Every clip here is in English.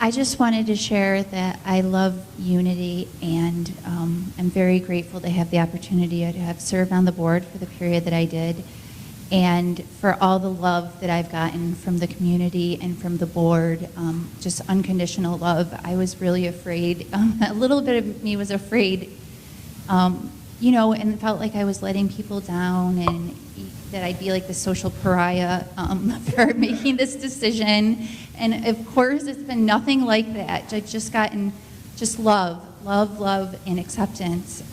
I just wanted to share that I love Unity, and I'm very grateful to have the opportunity to have served on the board for the period that I did, and for all the love that I've gotten from the community and from the board, just unconditional love. I was really afraid. A little bit of me was afraid, you know, and felt like I was letting people down and that I'd be like the social pariah for making this decision. And of course, it's been nothing like that. I've just gotten just love, and acceptance,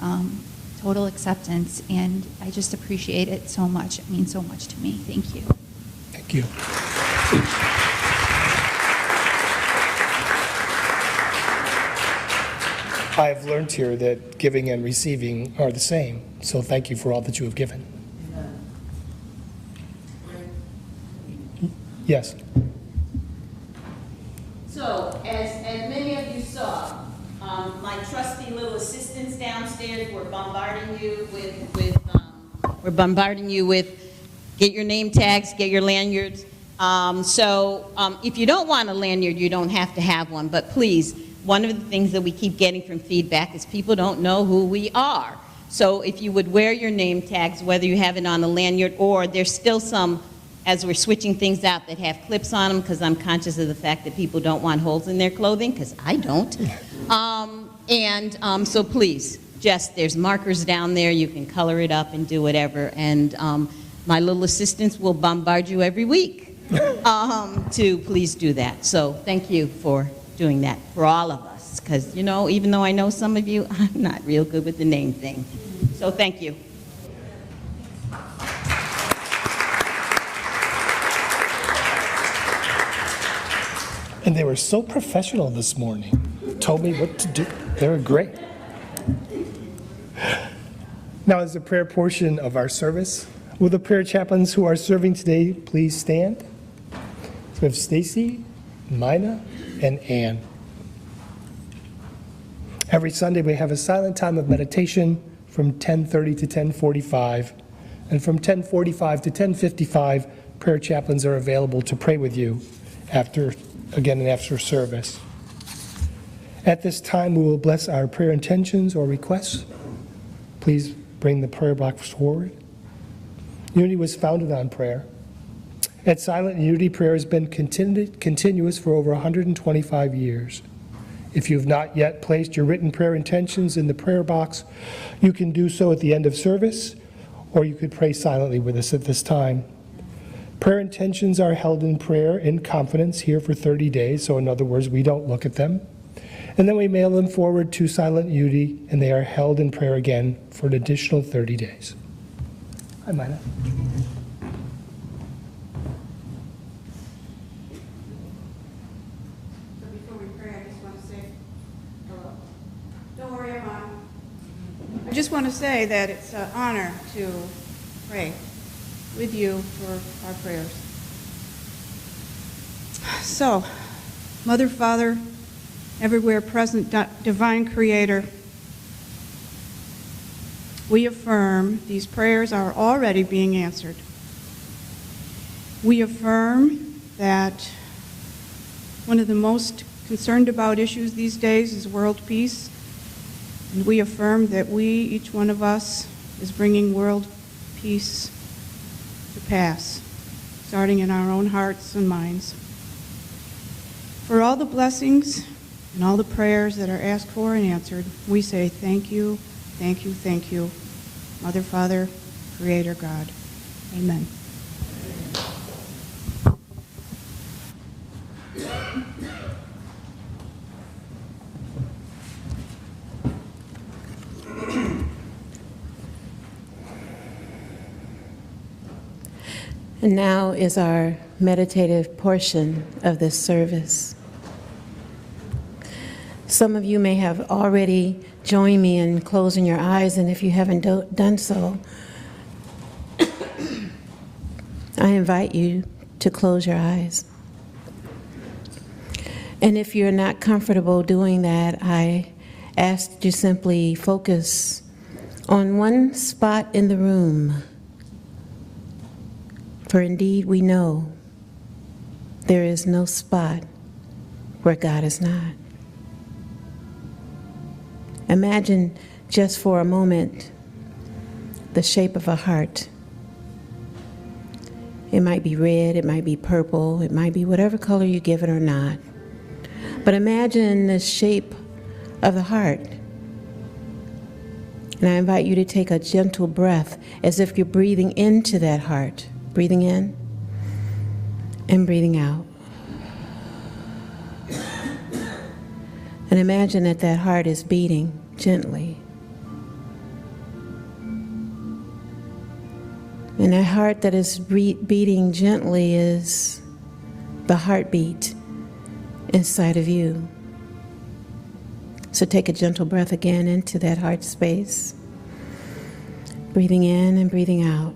total acceptance. And I just appreciate it so much. It means so much to me. Thank you. Thank you. I have learned here that giving and receiving are the same. So thank you for all that you have given. Yes. So, as many of you saw, my trusty little assistants downstairs were bombarding you with get your name tags, get your lanyards. If you don't want a lanyard, you don't have to have one. But please, one of the things that we keep getting from feedback is people don't know who we are. So if you would wear your name tags, whether you have it on a lanyard or there's still some, as we're switching things out, that have clips on them, because I'm conscious of the fact that people don't want holes in their clothing, because I don't. So please, just, there's markers down there, you can color it up and do whatever, and my little assistants will bombard you every week to please do that. So thank you for doing that for all of us, because, you know, even though I know some of you, I'm not real good with the name thing. So thank you. And they were so professional this morning. Told me what to do. They were great. Now is the prayer portion of our service. Will the prayer chaplains who are serving today please stand? So we have Stacy, Mina, and Ann. Every Sunday we have a silent time of meditation from 10:30 to 10:45. And from 10:45 to 10:55, prayer chaplains are available to pray with you after service. At this time, we will bless our prayer intentions or requests. Please bring the prayer box forward. Unity was founded on prayer. At Silent Unity, prayer has been continuous for over 125 years. If you have not yet placed your written prayer intentions in the prayer box, you can do so at the end of service, or you could pray silently with us at this time. Prayer intentions are held in prayer in confidence here for 30 days, so in other words, we don't look at them. And then we mail them forward to Silent Unity, and they are held in prayer again for an additional 30 days. Hi, Mina. So before we pray, I just want to say hello. Don't worry, I'm on. I just want to say that it's an honor to pray with you for our prayers. So, Mother, Father, everywhere present, divine Creator, we affirm these prayers are already being answered. We affirm that one of the most concerned about issues these days is world peace, and we affirm that we, each one of us, is bringing world peace to pass, starting in our own hearts and minds. For all the blessings and all the prayers that are asked for and answered, we say thank you, thank you, thank you, Mother, Father, Creator, God. Amen. And now is our meditative portion of this service. Some of you may have already joined me in closing your eyes, and if you haven't done so, I invite you to close your eyes. And if you're not comfortable doing that, I ask you simply focus on one spot in the room. For indeed we know there is no spot where God is not. Imagine just for a moment the shape of a heart. It might be red, it might be purple, it might be whatever color you give it or not. But imagine the shape of the heart. And I invite you to take a gentle breath as if you're breathing into that heart. Breathing in and breathing out. And imagine that that heart is beating gently. And that heart that is beating gently is the heartbeat inside of you. So take a gentle breath again into that heart space. Breathing in and breathing out.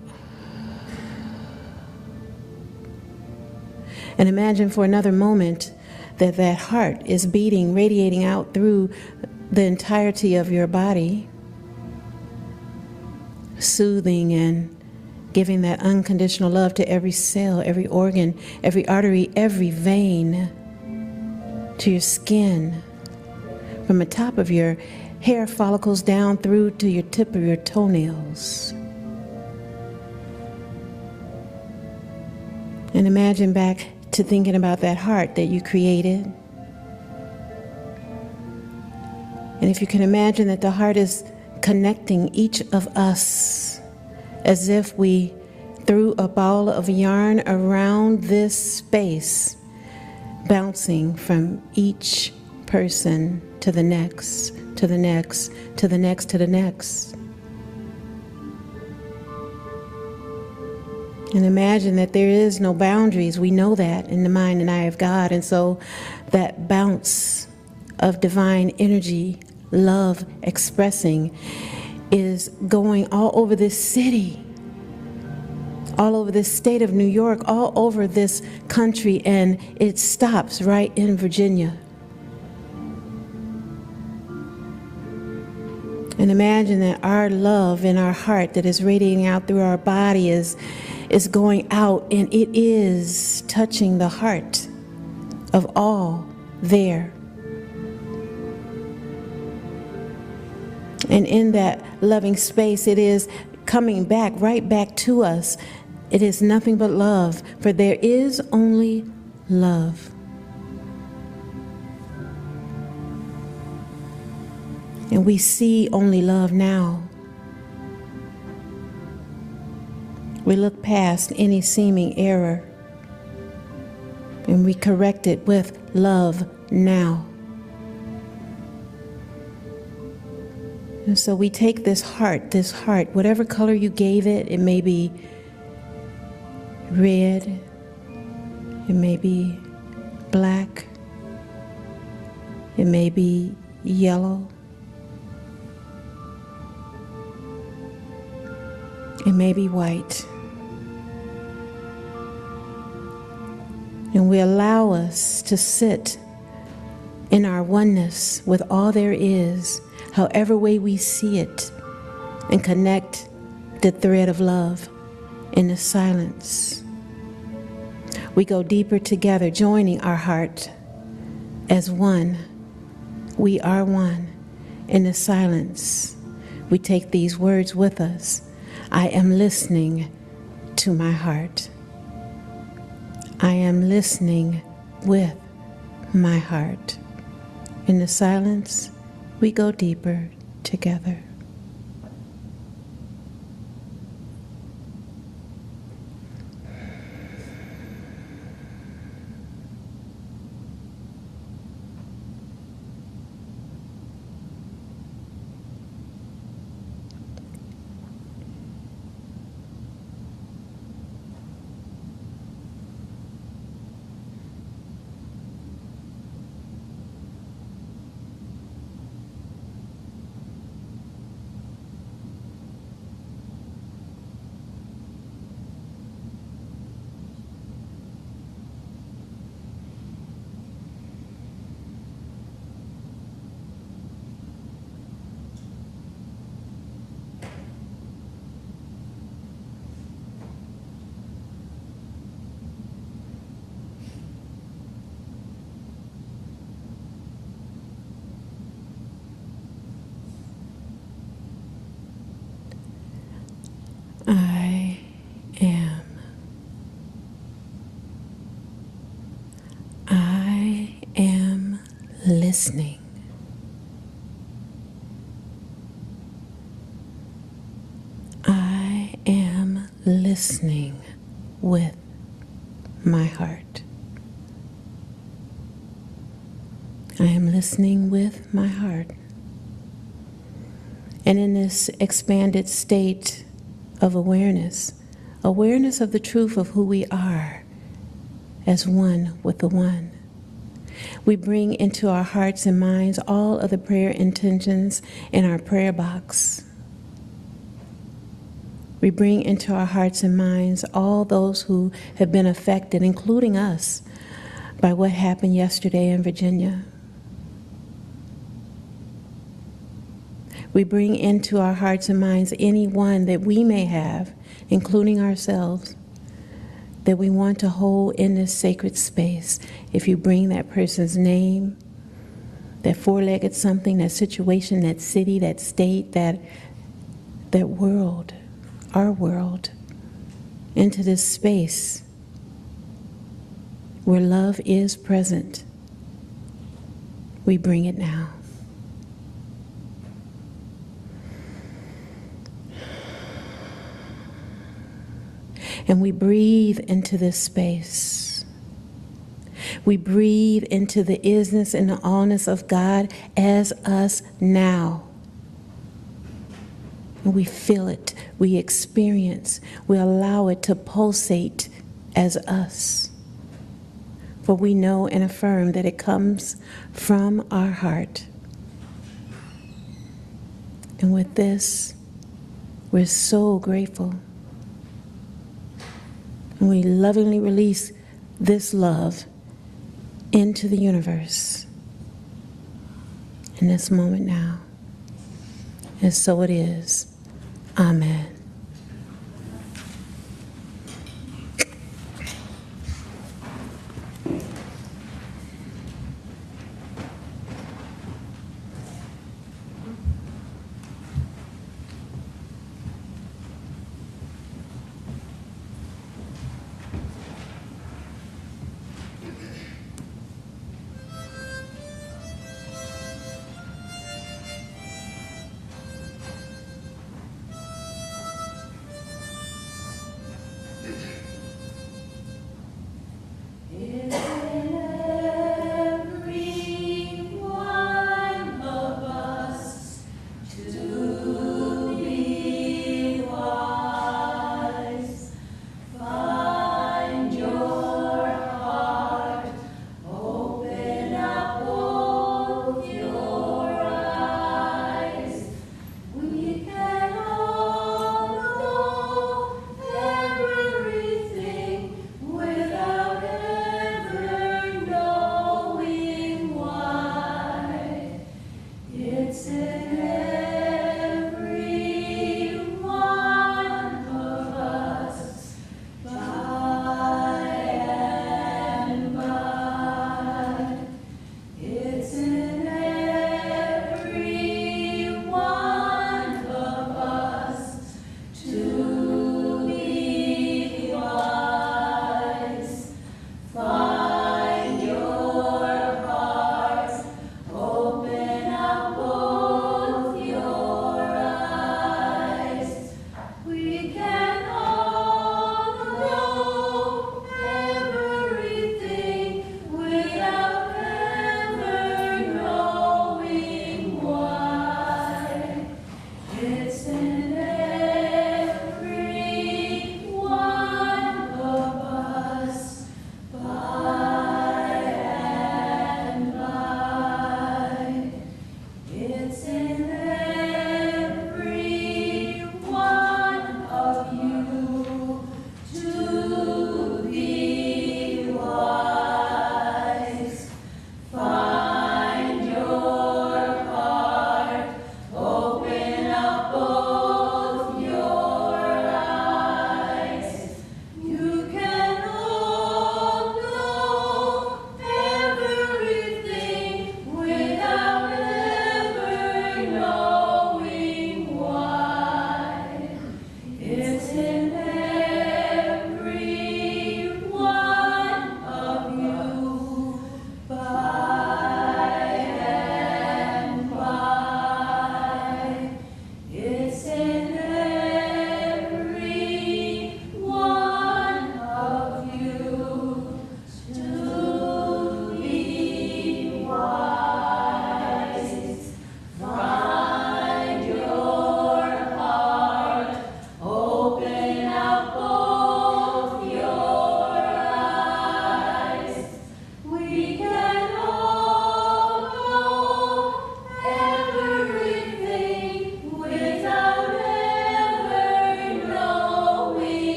And imagine for another moment that that heart is beating, radiating out through the entirety of your body, soothing and giving that unconditional love to every cell, every organ, every artery, every vein, to your skin, from the top of your hair follicles down through to your tip of your toenails. And imagine back to thinking about that heart that you created. And if you can imagine that the heart is connecting each of us as if we threw a ball of yarn around this space, bouncing from each person to the next, to the next, to the next, to the next. And imagine that there is no boundaries. We know that in the mind and eye of God. And so that bounce of divine energy, love expressing, is going all over this city, all over this state of New York, all over this country, and it stops right in Virginia. And imagine that our love in our heart that is radiating out through our body is going out, and it is touching the heart of all there. And in that loving space, it is coming back, right back to us. It is nothing but love, for there is only love. And we see only love now. We look past any seeming error, and we correct it with love now. And so we take this heart, whatever color you gave it, it may be red, it may be black, it may be yellow, it may be white. And we allow us to sit in our oneness with all there is, however way we see it, and connect the thread of love in the silence. We go deeper together, joining our heart as one. We are one. In the silence, we take these words with us. I am listening to my heart. I am listening with my heart. In the silence, we go deeper together. listening. I am listening with my heart. I am listening with my heart. And in this expanded state of awareness of the truth of who we are as one with the one, we bring into our hearts and minds all of the prayer intentions in our prayer box. We bring into our hearts and minds all those who have been affected, including us, by what happened yesterday in Virginia. We bring into our hearts and minds anyone that we may have, including ourselves, that we want to hold in this sacred space. If you bring that person's name, that four-legged something, that situation, that city, that state, that world, our world, into this space where love is present, we bring it now. And we breathe into this space. We breathe into the isness and the allness of God as us now. And we feel it, we experience, we allow it to pulsate as us. For we know and affirm that it comes from our heart. And with this, we're so grateful. And we lovingly release this love into the universe in this moment now. And so it is. Amen.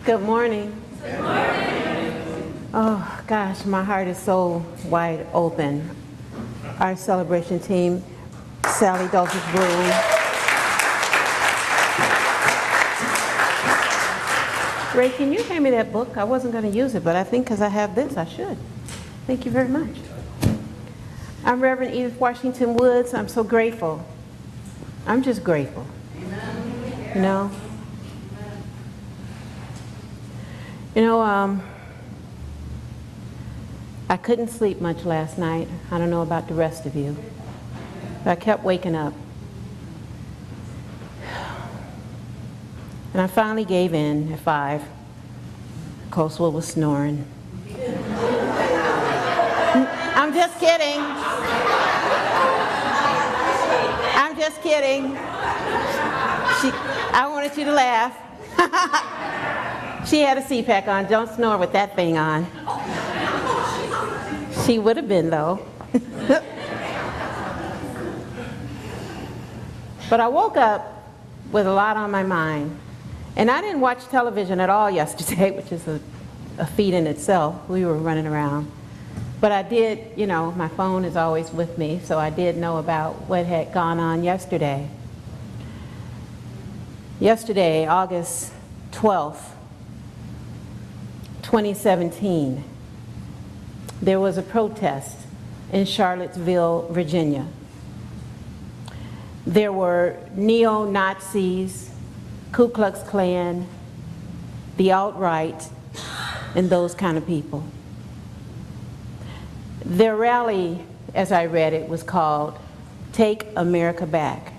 Good morning. Good morning. Oh, gosh, my heart is so wide open. Our celebration team, Sally Dulcich Bloom. Ray, can you hand me that book? I wasn't going to use it, but I think because I have this, I should. Thank you very much. I'm Reverend Edith Washington Woods. I'm so grateful. I'm just grateful. You know? I couldn't sleep much last night. I don't know about the rest of you. But I kept waking up. And I finally gave in at 5. Coastal was snoring. I'm just kidding. I'm just kidding. I wanted you to laugh. She had a CPAC on. Don't snore with that thing on. She would have been, though. But I woke up with a lot on my mind. And I didn't watch television at all yesterday, which is a feat in itself. We were running around. But I did, my phone is always with me, so I did know about what had gone on yesterday. Yesterday, August 12th, 2017, there was a protest in Charlottesville, Virginia. There were neo-Nazis, Ku Klux Klan, the alt-right, and those kind of people. Their rally, as I read it, was called Take America Back.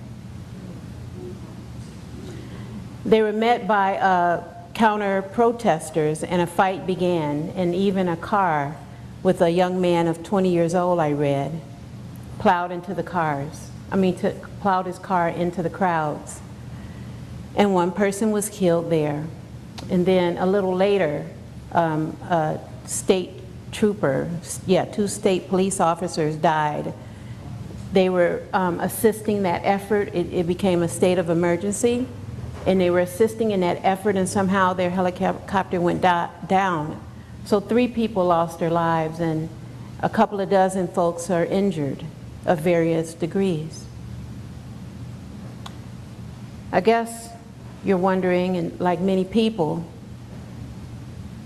They were met by counter-protesters, and a fight began, and even a car with a young man of 20 years old, I read, plowed his car into the crowds. And one person was killed there. And then a little later, a state trooper, 2 state police officers died. They were assisting that effort. It became a state of emergency, and they were assisting in that effort, and somehow their helicopter went down. So 3 people lost their lives, and a couple of dozen folks are injured of various degrees. I guess you're wondering, and like many people,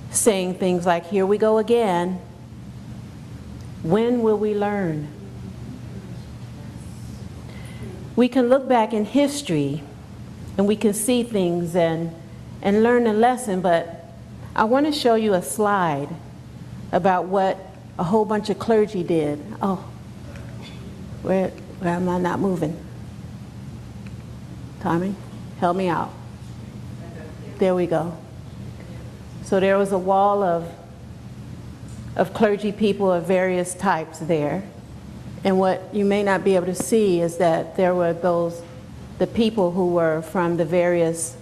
saying things like, here we go again. When will we learn? We can look back in history and we can see things and learn a lesson, but I want to show you a slide about what a whole bunch of clergy did. Oh, where am I not moving? Tommy, help me out. There we go. So there was a wall of clergy people of various types there. And what you may not be able to see is that there were the people who were from the various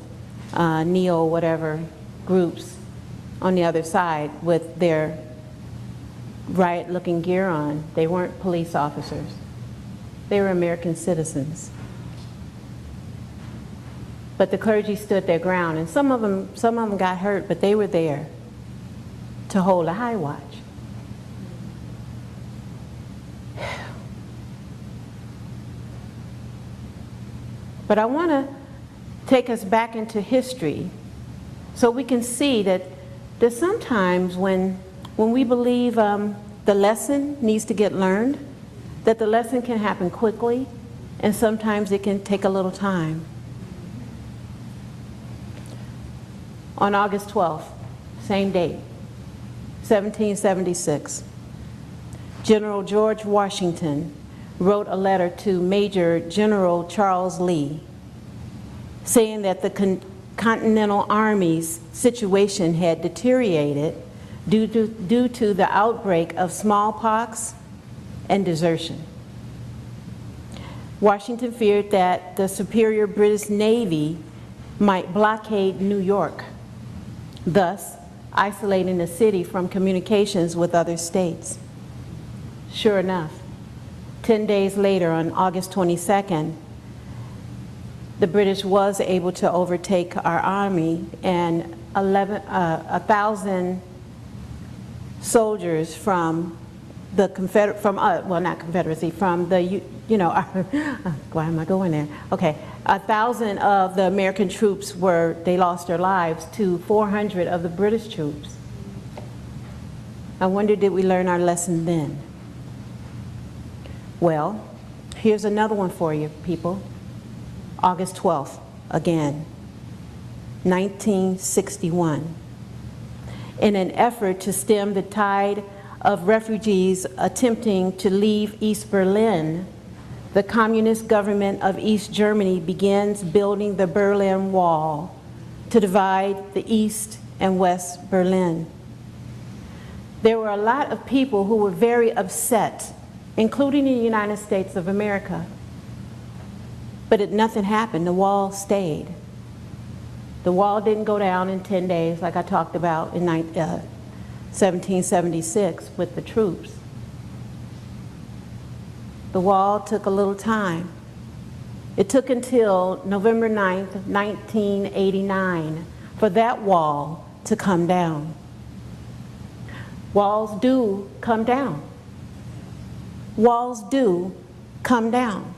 neo-whatever groups on the other side with their riot-looking gear on. They weren't police officers. They were American citizens. But the clergy stood their ground, and some of them got hurt, but they were there to hold a high watch. But I want to take us back into history so we can see that sometimes when we believe the lesson needs to get learned, that the lesson can happen quickly, and sometimes it can take a little time. On August 12th, same date, 1776, General George Washington wrote a letter to Major General Charles Lee saying that the Continental Army's situation had deteriorated due to the outbreak of smallpox and desertion. Washington feared that the superior British Navy might blockade New York, thus isolating the city from communications with other states. Sure enough, 10 days later, on August 22nd, the British was able to overtake our army, and 1,000 soldiers from the not Confederacy, from the, why am I going there? Okay, 1,000 of the American troops they lost their lives to 400 of the British troops. I wonder, did we learn our lesson then? Well, here's another one for you, people. August 12th, again, 1961. In an effort to stem the tide of refugees attempting to leave East Berlin, the communist government of East Germany begins building the Berlin Wall to divide the East and West Berlin. There were a lot of people who were very upset, including in the United States of America. But nothing happened. The wall stayed. The wall didn't go down in 10 days like I talked about in 1776 with the troops. The wall took a little time. It took until November 9th, 1989 for that wall to come down. Walls do come down. Walls do come down.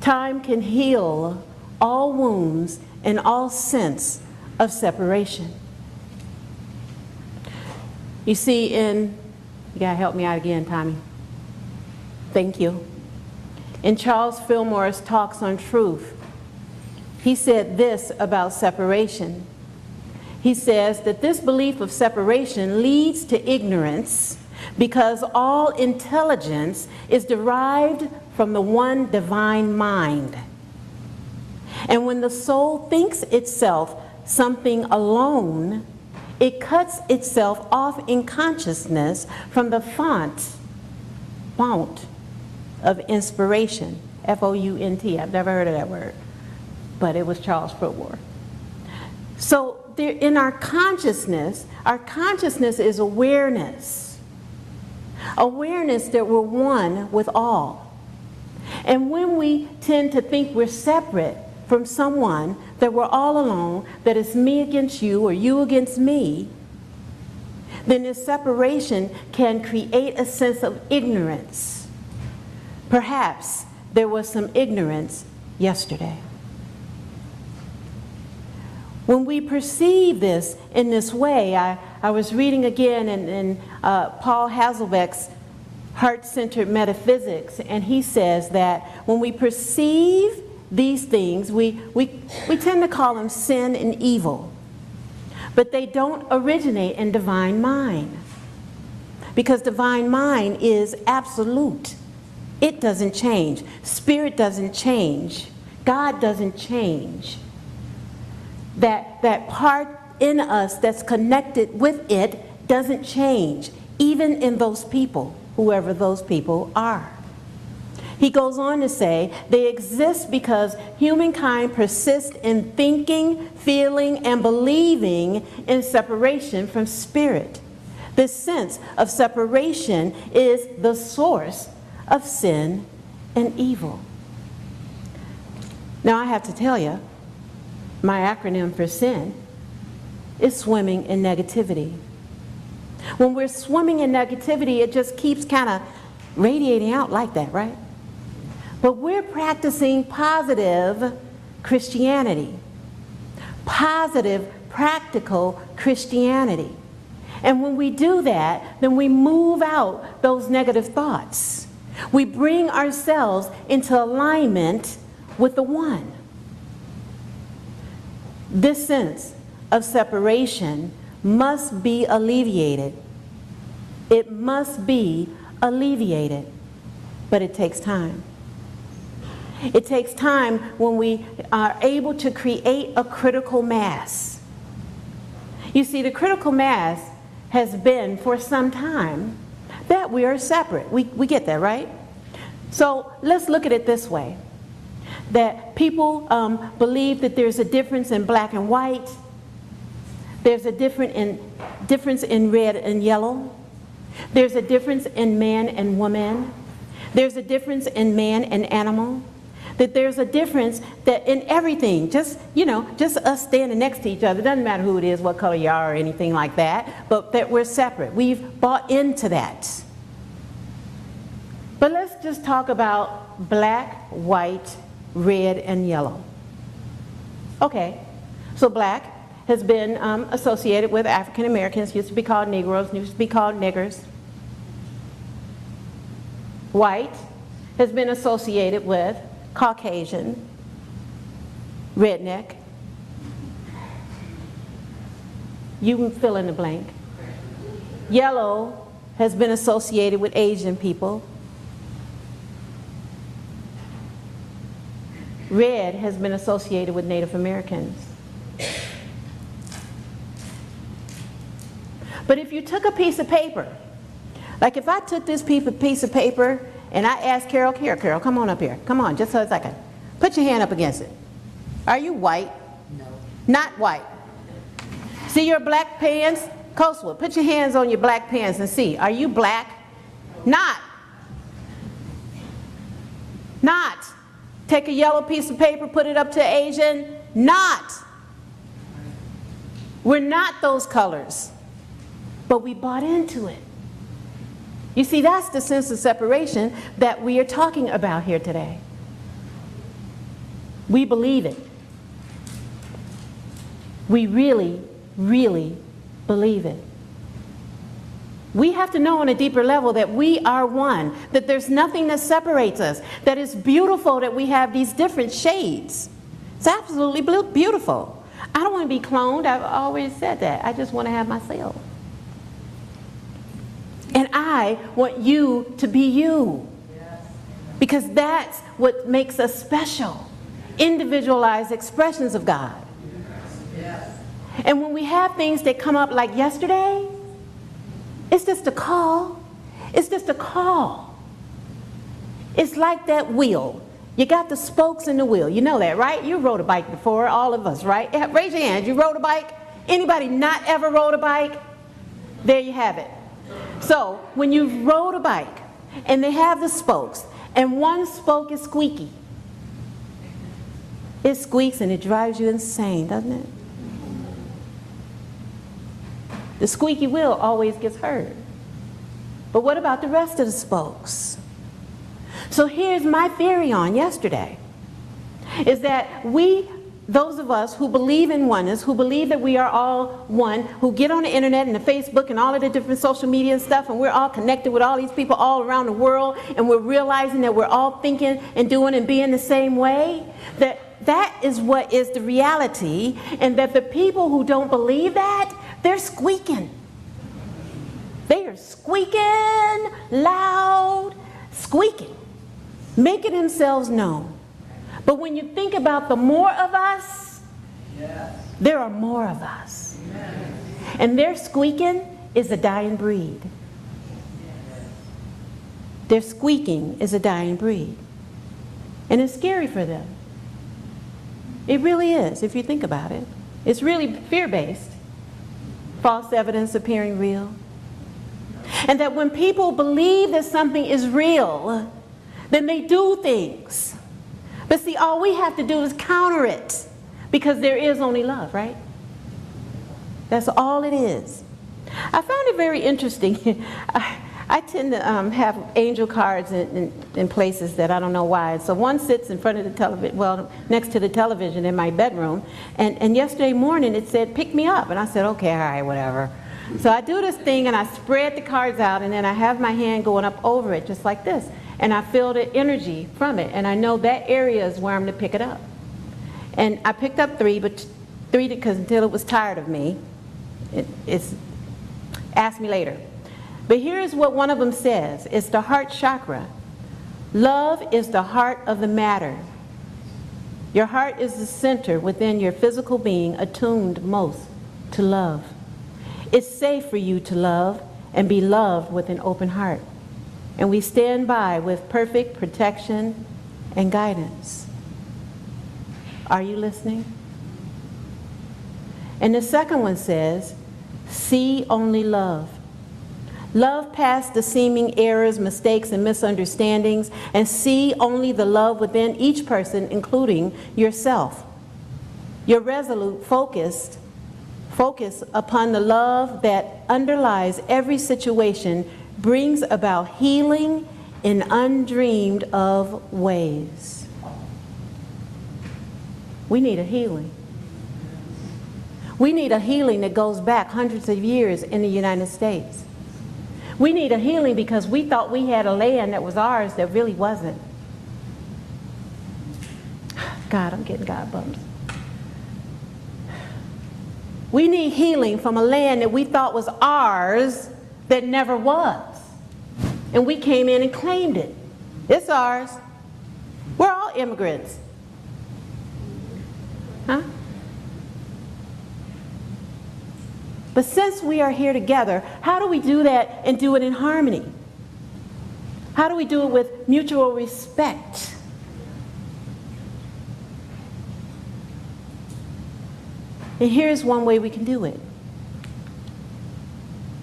Time can heal all wounds and all sense of separation. You see, you gotta help me out again, Tommy. Thank you. In Charles Fillmore's Talks on Truth, he said this about separation. He says that this belief of separation leads to ignorance because all intelligence is derived from the one divine mind. And when the soul thinks itself something alone, it cuts itself off in consciousness from the fount of inspiration, F-O-U-N-T. I've never heard of that word, but it was Charles Fillmore. So in our consciousness is awareness. Awareness that we're one with all. And when we tend to think we're separate from someone, that we're all alone, that it's me against you or you against me, then this separation can create a sense of ignorance. Perhaps there was some ignorance yesterday. When we perceive this in this way, I was reading again in Paul Hasselbeck's Heart-Centered Metaphysics, and he says that when we perceive these things, we tend to call them sin and evil, but they don't originate in divine mind, because divine mind is absolute. It doesn't change. Spirit doesn't change. God doesn't change. That part in us that's connected with it doesn't change, even in those people, whoever those people are. He goes on to say, they exist because humankind persists in thinking, feeling, and believing in separation from spirit. This sense of separation is the source of sin and evil. Now I have to tell you, my acronym for sin is swimming in negativity. When we're swimming in negativity, it just keeps kind of radiating out like that, right? But we're practicing positive Christianity, positive, practical Christianity. And when we do that, then we move out those negative thoughts. We bring ourselves into alignment with the one. This sense of separation must be alleviated. It must be alleviated, but it takes time. It takes time when we are able to create a critical mass. You see, the critical mass has been for some time that we are separate. We get that, right? So let's look at it this way. That people believe that there's a difference in black and white. There's a difference in red and yellow. There's a difference in man and woman. There's a difference in man and animal. that there's a difference that in everything, just, just us standing next to each other, doesn't matter who it is, what color you are or anything like that, but that we're separate. We've bought into that. But let's just talk about black, white, red, and yellow. Okay, so black has been associated with African Americans, used to be called Negroes, used to be called niggers. White has been associated with Caucasian, redneck. You can fill in the blank. Yellow has been associated with Asian people. Red has been associated with Native Americans. But if you took a piece of paper, like if I took this piece of paper and I asked Carol, Carol, come on up here. Come on, just for a second. Put your hand up against it. Are you white? No. Not white. See your black pants? Coastwood, put your hands on your black pants and see. Are you black? Not. Not. Take a yellow piece of paper, put it up to Asian. Not. We're not those colors. But we bought into it. You see, that's the sense of separation that we are talking about here today. We believe it. We really, really believe it. We have to know on a deeper level that we are one, that there's nothing that separates us, that it's beautiful that we have these different shades. It's absolutely beautiful. I don't want to be cloned. I've always said that. I just want to have myself. And I want you to be you. Because that's what makes us special. Individualized expressions of God. And when we have things that come up like yesterday, it's just a call. It's just a call. It's like that wheel. You got the spokes in the wheel. You know that, right? You rode a bike before, all of us, right? Raise your hand. You rode a bike? Anybody not ever rode a bike? There you have it. So when you rode a bike and they have the spokes and one spoke is squeaky, it squeaks and it drives you insane, doesn't it? The squeaky wheel always gets hurt. But what about the rest of the spokes? So here's my theory on yesterday, is that those of us who believe in oneness, who believe that we are all one, who get on the internet and the Facebook and all of the different social media and stuff, and we're all connected with all these people all around the world, and we're realizing that we're all thinking and doing and being the same way, that is what is the reality, and that the people who don't believe that, they're squeaking. They are squeaking, loud, squeaking, making themselves known. But when you think about the more of us, there are more of us. And their squeaking is a dying breed. Their squeaking is a dying breed. And it's scary for them. It really is, if you think about it. It's really fear-based. False evidence appearing real. And that when people believe that something is real, then they do things. But see, all we have to do is counter it, because there is only love, right? That's all it is. I found it very interesting. I tend to have angel cards in places that I don't know why. So one sits in front of the television, well, next to the television in my bedroom. And yesterday morning it said, pick me up. And I said, okay, all right, whatever. So I do this thing and I spread the cards out, and then I have my hand going up over it just like this. And I feel the energy from it, and I know that area is where I'm going to pick it up. And I picked up three because until it was tired of me. It's ask me later. But here's what one of them says. It's the heart chakra. Love is the heart of the matter. Your heart is the center within your physical being attuned most to love. It's safe for you to love and be loved with an open heart. And we stand by with perfect protection and guidance. Are you listening? And the second one says, see only love. Love past the seeming errors, mistakes, and misunderstandings, and see only the love within each person, including yourself. Your resolute focus upon the love that underlies every situation brings about healing in undreamed of ways. We need a healing. We need a healing that goes back hundreds of years in the United States. We need a healing because we thought we had a land that was ours that really wasn't. God, I'm getting God bumps. We need healing from a land that we thought was ours that never was. And we came in and claimed it. It's ours. We're all immigrants. Huh? But since we are here together, how do we do that and do it in harmony? How do we do it with mutual respect? And here's one way we can do it.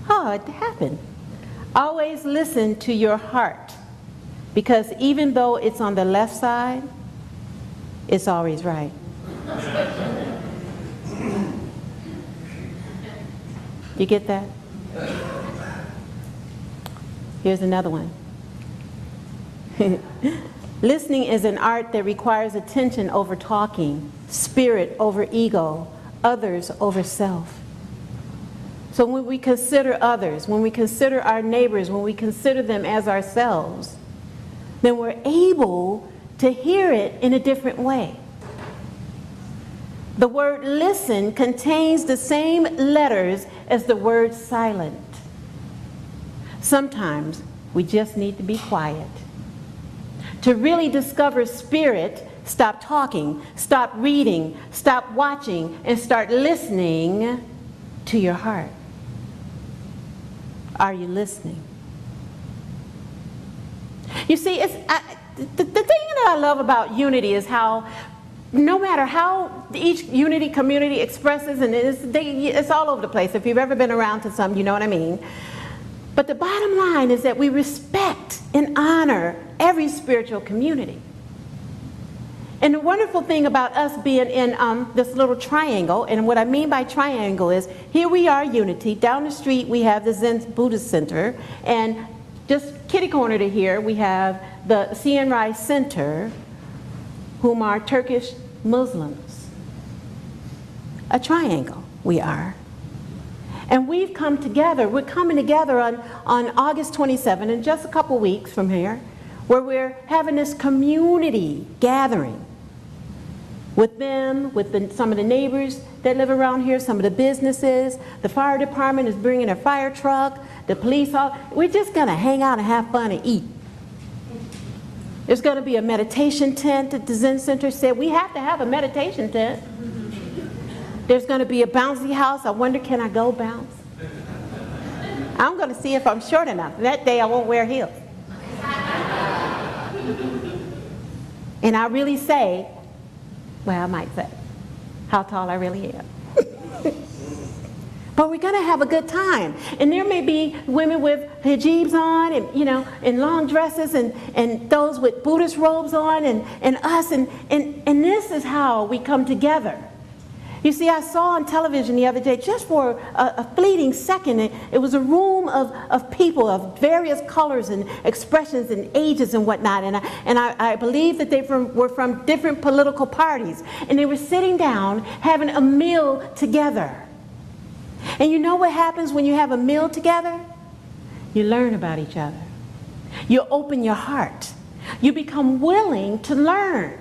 Oh, it happened. Always listen to your heart, because even though it's on the left side, it's always right. You get that? Here's another one. Listening is an art that requires attention over talking, spirit over ego, others over self. So when we consider others, when we consider our neighbors, when we consider them as ourselves, then we're able to hear it in a different way. The word listen contains the same letters as the word silent. Sometimes we just need to be quiet. To really discover spirit, stop talking, stop reading, stop watching, and start listening to your heart. Are you listening? You see, the thing that I love about unity is how no matter how each unity community expresses, and it's all over the place. If you've ever been around to some, you know what I mean. But the bottom line is that we respect and honor every spiritual community. And the wonderful thing about us being in this little triangle, and what I mean by triangle is, here we are, Unity. Down the street we have the Zen Buddhist Center, and just kitty corner to here we have the CNRI Center, whom are Turkish Muslims. A triangle we are. And we've come together, we're coming together on August 27, in just a couple weeks from here, where we're having this community gathering with them, with some of the neighbors that live around here, some of the businesses. The fire department is bringing their fire truck, the police, we're just gonna hang out and have fun and eat. There's going to be a meditation tent at the Zen Center. Said we have to have a meditation tent. There's going to be a bouncy house. I wonder, can I go bounce? I'm going to see if I'm short enough. That day I won't wear heels. And I really say, well, I might say, how tall I really am. But we're going to have a good time. And there may be women with hijabs on, and and long dresses, and those with Buddhist robes on, and us, and this is how we come together. You see, I saw on television the other day, just for a fleeting second, it was a room of people of various colors and expressions and ages and whatnot, and I believe that they were from different political parties, and they were sitting down having a meal together. And you know what happens when you have a meal together? You learn about each other. You open your heart. You become willing to learn.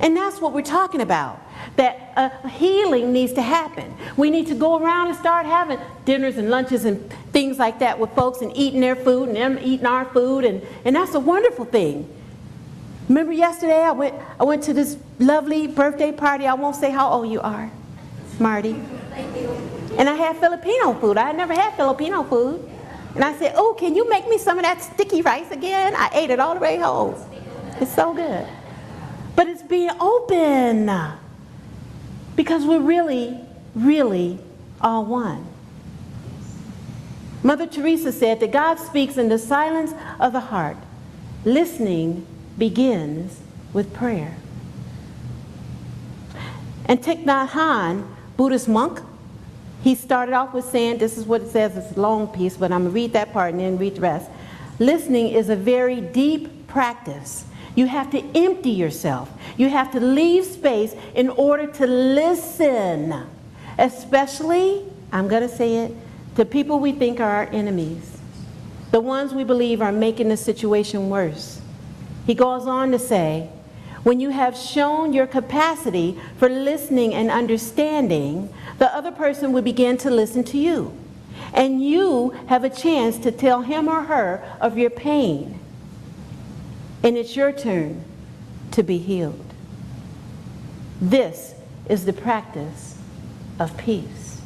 And that's what we're talking about. That a healing needs to happen. We need to go around and start having dinners and lunches and things like that with folks, and eating their food and them eating our food, and that's a wonderful thing. Remember yesterday I went to this lovely birthday party. I won't say how old you are, Marty. And I had Filipino food. I had never had Filipino food. And I said, oh, can you make me some of that sticky rice again? I ate it all the way home. It's so good. But it's being open, because we're really, really all one. Mother Teresa said that God speaks in the silence of the heart. Listening begins with prayer. And Thich Nhat Hanh, Buddhist monk, he started off with saying, this is what it says, it's a long piece, but I'm going to read that part and then read the rest. Listening is a very deep practice. You have to empty yourself. You have to leave space in order to listen. Especially, I'm going to say it, to people we think are our enemies. The ones we believe are making the situation worse. He goes on to say, when you have shown your capacity for listening and understanding, the other person will begin to listen to you. And you have a chance to tell him or her of your pain. And it's your turn to be healed. This is the practice of peace.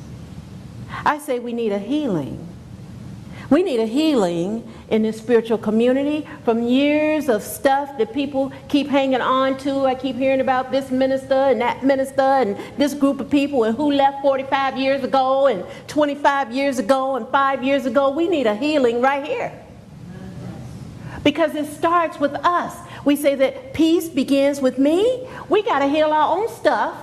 I say we need a healing. We need a healing in the spiritual community from years of stuff that people keep hanging on to. I keep hearing about this minister and that minister and this group of people and who left 45 years ago and 25 years ago and 5 years ago. We need a healing right here. Because it starts with us. We say that peace begins with me. We got to heal our own stuff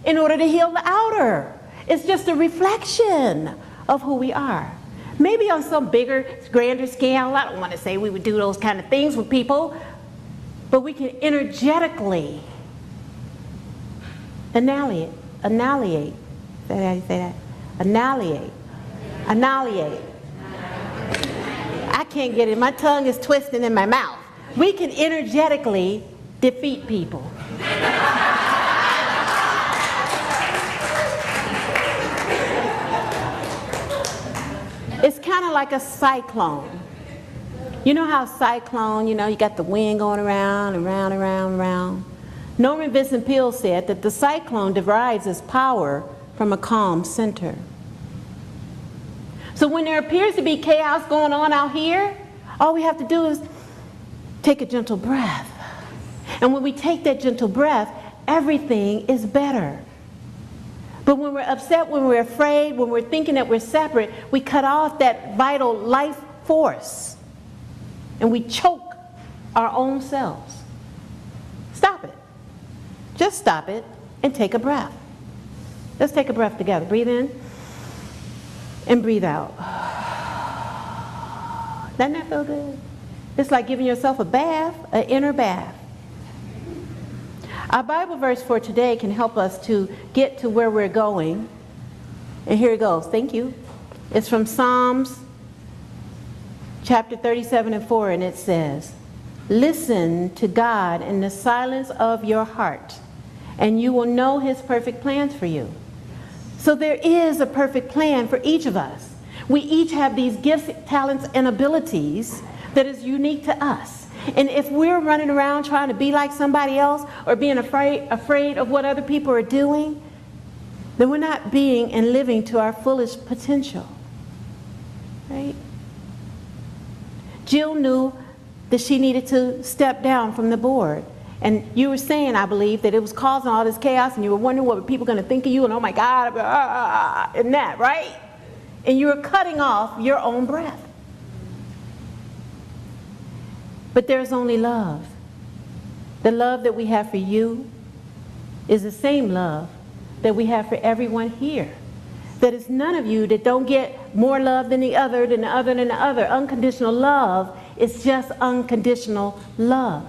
in order to heal the outer. It's just a reflection of who we are. Maybe on some bigger, grander scale, I don't want to say we would do those kind of things with people, but we can energetically annihilate. Say that, how you say that? Annihilate. I can't get it. My tongue is twisting in my mouth. We can energetically defeat people. It's kind of like a cyclone. You know how a cyclone, you got the wind going around and round and round and round. Norman Vincent Peale said that the cyclone derives its power from a calm center. So when there appears to be chaos going on out here, all we have to do is take a gentle breath. And when we take that gentle breath, everything is better. But when we're upset, when we're afraid, when we're thinking that we're separate, we cut off that vital life force. And we choke our own selves. Stop it. Just stop it and take a breath. Let's take a breath together. Breathe in and breathe out. Doesn't that feel good? It's like giving yourself a bath, an inner bath. Our Bible verse for today can help us to get to where we're going. And here it goes. Thank you. It's from Psalms chapter 37:4, and it says, listen to God in the silence of your heart, and you will know his perfect plans for you. So there is a perfect plan for each of us. We each have these gifts, talents, and abilities that is unique to us. And if we're running around trying to be like somebody else or being afraid of what other people are doing, then we're not being and living to our fullest potential. Right? Jill knew that she needed to step down from the board. And you were saying, I believe, that it was causing all this chaos and you were wondering what were people going to think of you and oh my God, and that, right? And you were cutting off your own breath. But there's only love. The love that we have for you is the same love that we have for everyone here. That it's none of you that don't get more love than the other, than the other, than the other. Unconditional love is just unconditional love.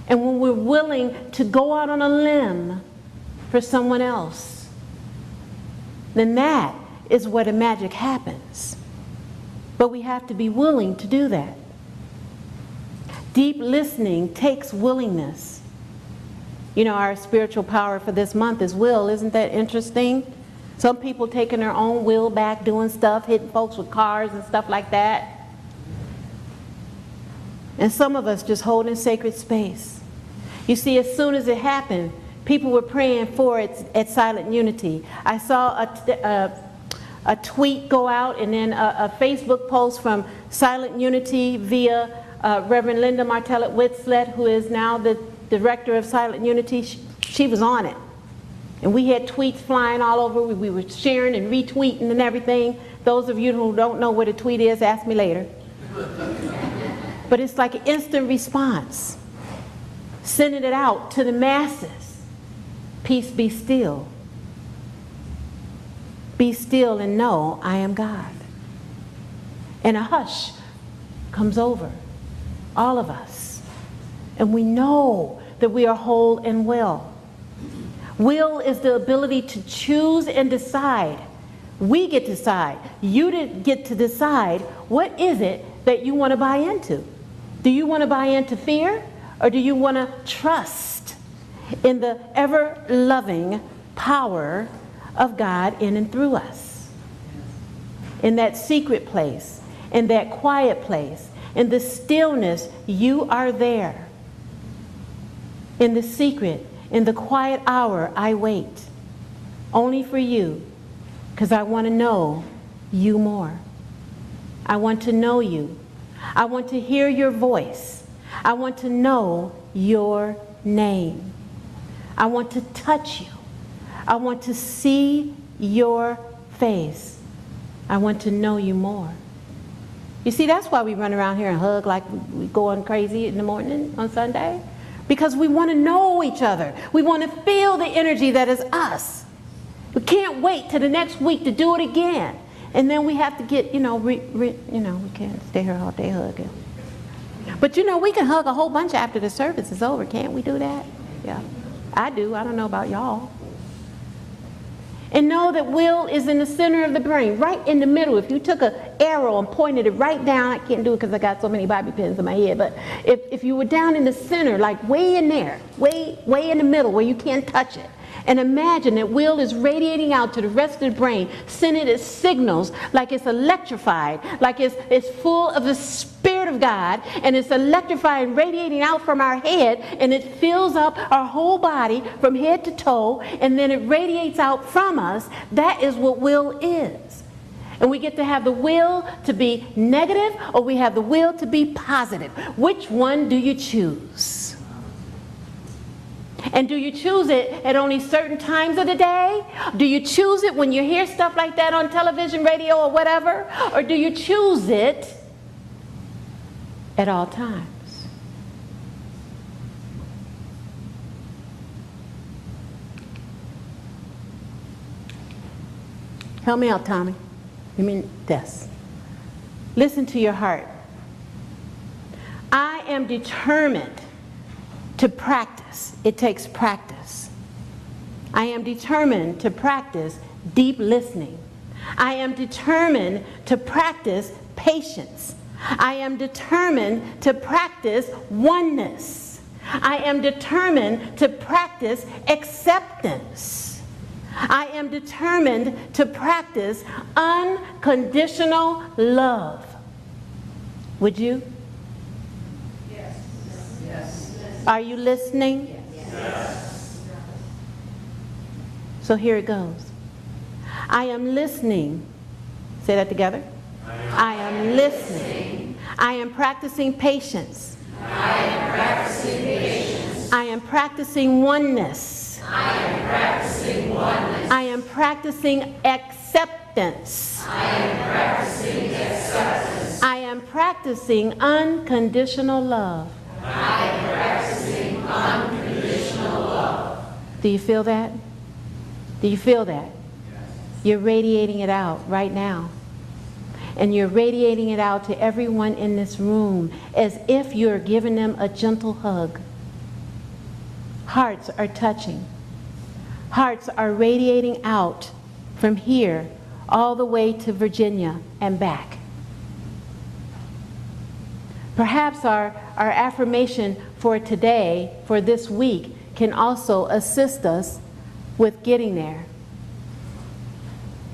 And when we're willing to go out on a limb for someone else, then that is where the magic happens. But we have to be willing to do that. Deep listening takes willingness. You know, our spiritual power for this month is will. Isn't that interesting? Some people taking their own will back, doing stuff, hitting folks with cars and stuff like that. And some of us just holding sacred space. You see, as soon as it happened, people were praying for it at Silent Unity. I saw a tweet go out and then a Facebook post from Silent Unity via Reverend Linda Martellett Whitslet, who is now the director of Silent Unity. She was on it. And we had tweets flying all over. We were sharing and retweeting and everything. Those of you who don't know what a tweet is, ask me later. But it's like an instant response. Sending it out to the masses. Peace be still. Be still and know I am God. And a hush comes over all of us. And we know that we are whole and well. Will is the ability to choose and decide. We get to decide. You get to decide what is it that you want to buy into. Do you want to buy into fear, or do you want to trust in the ever-loving power of God in and through us? In that secret place, in that quiet place, in the stillness, you are there. In the secret, in the quiet hour, I wait. Only for you, because I want to know you more. I want to know you. I want to hear your voice. I want to know your name. I want to touch you. I want to see your face. I want to know you more. You see, that's why we run around here and hug like we going crazy in the morning on Sunday. Because we want to know each other. We want to feel the energy that is us. We can't wait till the next week to do it again. And then we have to get, we can't stay here all day hugging. But we can hug a whole bunch after the service is over. Can't we do that? Yeah, I do. I don't know about y'all. And know that will is in the center of the brain, right in the middle. If you took an arrow and pointed it right down, I can't do it because I got so many bobby pins in my head, but if you were down in the center, like way in there, way in the middle where you can't touch it, and imagine that will is radiating out to the rest of the brain, sending its signals like it's electrified, like it's full of the Spirit of God, and it's electrifying, radiating out from our head, and it fills up our whole body from head to toe, and then it radiates out from us. That is what will is. And we get to have the will to be negative, or we have the will to be positive. Which one do you choose? And do you choose it at only certain times of the day? Do you choose it when you hear stuff like that on television, radio, or whatever? Or do you choose it at all times? Help me out, Tommy. You mean this. Listen to your heart. I am determined to practice. It takes practice. I am determined to practice deep listening. I am determined to practice patience. I am determined to practice oneness. I am determined to practice acceptance. I am determined to practice unconditional love. Would you? Are you listening? Yes. So here it goes. I am listening. Say that together. I am listening. I am practicing patience. I am practicing patience. I am practicing oneness. I am practicing oneness. I am practicing acceptance. I am practicing acceptance. I am practicing unconditional love. I am practicing unconditional love. Do you feel that? Do you feel that? Yes. You're radiating it out right now. And you're radiating it out to everyone in this room as if you're giving them a gentle hug. Hearts are touching. Hearts are radiating out from here all the way to Virginia and back. Perhaps our affirmation for today, for this week, can also assist us with getting there.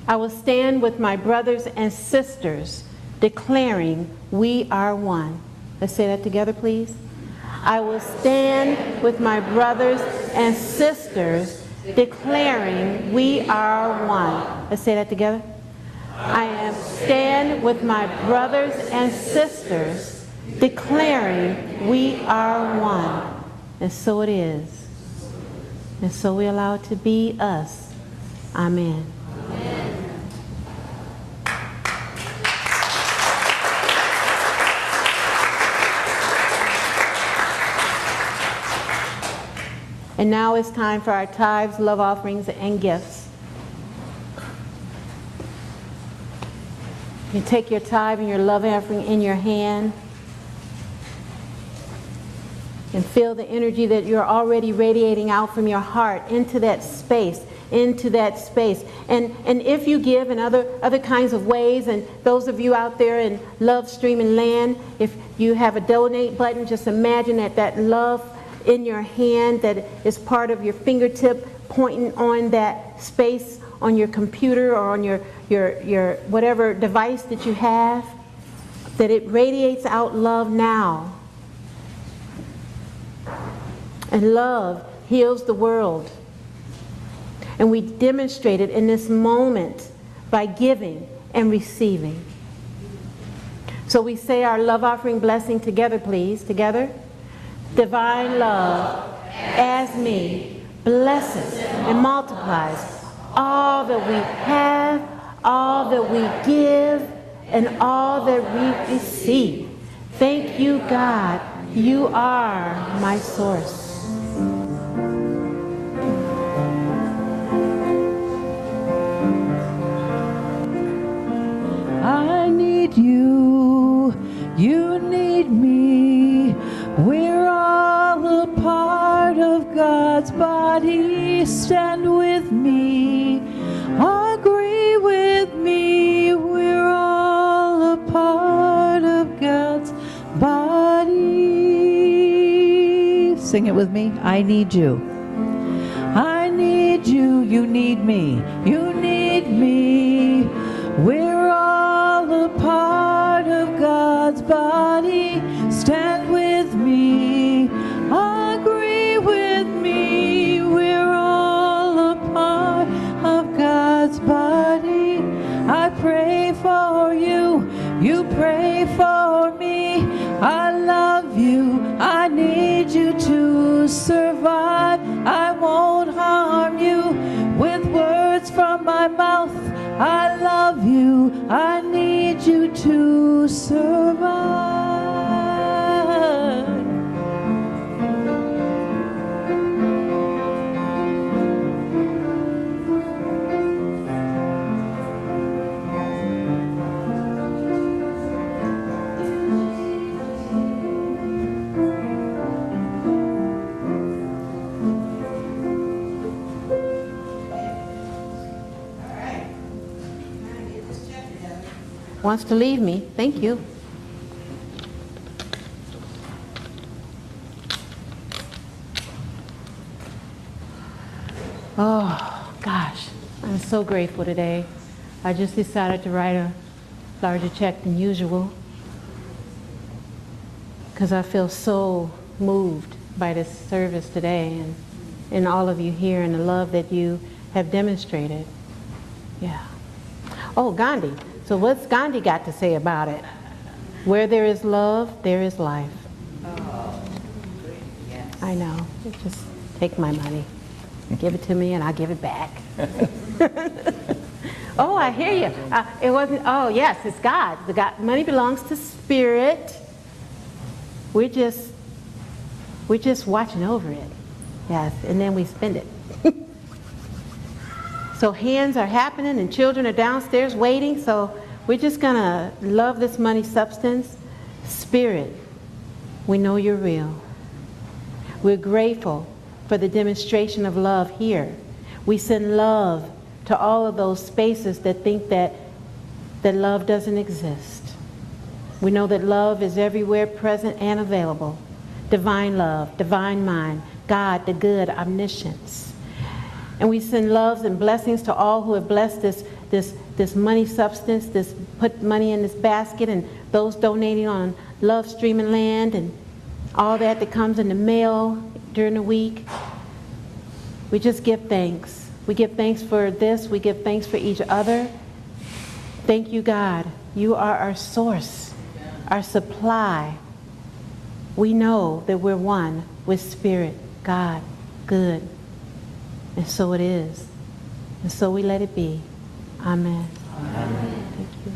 I will stand with my brothers and sisters declaring we are one. Let's say that together, please. I will stand with my brothers and sisters declaring we are one. Let's say that together. I am stand with my brothers and sisters declaring we are one. And so it is. And so we allow it to be us. Amen. And now it's time for our tithes, love offerings, and gifts. You take your tithe and your love offering in your hand and feel the energy that you're already radiating out from your heart into that space, into that space. And if you give in other kinds of ways, and those of you out there in Love Streaming Land, if you have a donate button, just imagine that love in your hand that is part of your fingertip pointing on that space on your computer or on your whatever device that you have, that it radiates out love now. And love heals the world. And we demonstrate it in this moment by giving and receiving. So we say our love offering blessing together, please. Together. Divine love, as me, blesses and multiplies all that we have, all that we give, and all that we receive. Thank you, God. You are my source. I need you, you need me. We're all a part of God's body. Stand with me, agree with me. We're all a part of God's body. Sing it with me. I need you. I need you, you need me. You need me. We're all a part of God's body. Stand with me, agree with me. We're all a part of God's body. I pray for you, you pray for me. I love you, I need you to survive. I won't harm you with words from my mouth. I love you, I need you to survive. Wants to leave me. Thank you. Oh, gosh. I'm so grateful today. I just decided to write a larger check than usual because I feel so moved by this service today and all of you here and the love that you have demonstrated. Yeah. Oh, Gandhi. So what's Gandhi got to say about it? Where there is love, there is life. Oh, yes. I know. Just take my money. Give it to me and I'll give it back. Oh, I hear you. It wasn't, oh yes, it's God. The God. Money belongs to Spirit. We're just watching over it. Yes, and then we spend it. So hands are happening and children are downstairs waiting. So we're just going to love this money substance. Spirit, we know you're real. We're grateful for the demonstration of love here. We send love to all of those spaces that think that love doesn't exist. We know that love is everywhere present and available. Divine love, divine mind, God, the good, omniscience. And we send loves and blessings to all who have blessed this money substance, this put money in this basket, and those donating on Love Streaming Land and all that comes in the mail during the week. We just give thanks. We give thanks for this. We give thanks for each other. Thank you, God. You are our source, our supply. We know that we're one with Spirit, God, good. And so it is. And so we let it be. Amen. Thank you.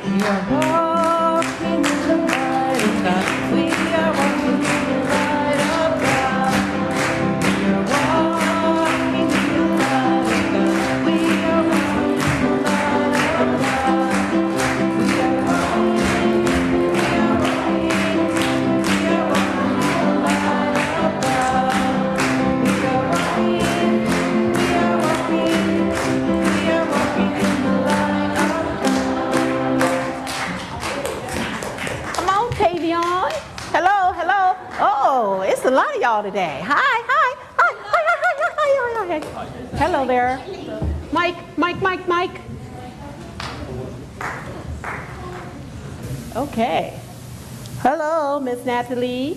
We are walking in the light of God. We are walking in the light of God. We are walking in the light of God. We are walking in the light of God. We are walking, we are walking, we are walking in the light of God. We are walking, we are walking, we are walking in the light of God. Come on, Tavion. Hello, hello. Oh, it's a lot of y'all today. Hi, hi, hi, hi, hi, hi, hi, hi, hi, hi. Hello there. Mike. Okay. Hello, Miss Natalie.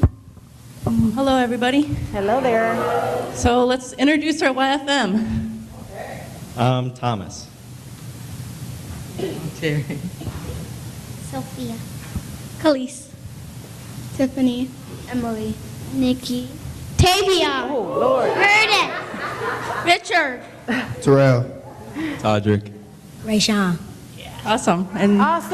Hello, everybody. Hello there. So let's introduce our YFM. Thomas. Sophia, Khalees, Tiffany, Emily, Nikki, Tavia, Lord. Meredith, Richard, Terrell. Todrick. Rayshawn. Awesome. And Awesome.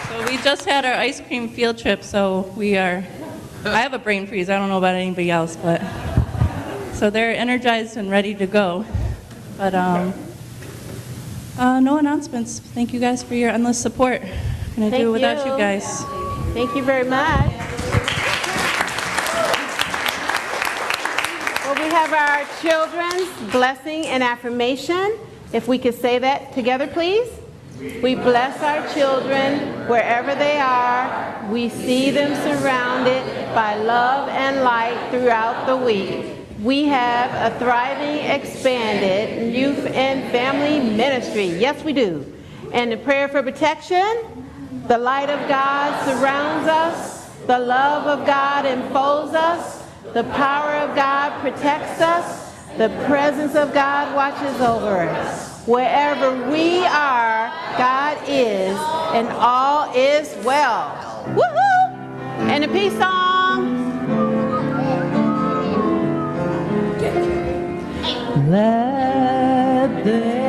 so we just had our ice cream field trip, so I have a brain freeze. I don't know about anybody else, but so they're energized and ready to go. But no announcements. Thank you guys for your endless support. Gonna Thank do it without you. you guys. Thank you very much. Well, we have our children's blessing and affirmation. If we could say that together, please. We bless our children wherever they are. We see them surrounded by love and light throughout the week. We have a thriving, expanded youth and family ministry. Yes, we do. And the prayer for protection. The light of God surrounds us. The love of God enfolds us. The power of God protects us. The presence of God watches over us. Wherever we are, God is, and all is well. Woohoo! And a peace song. Let there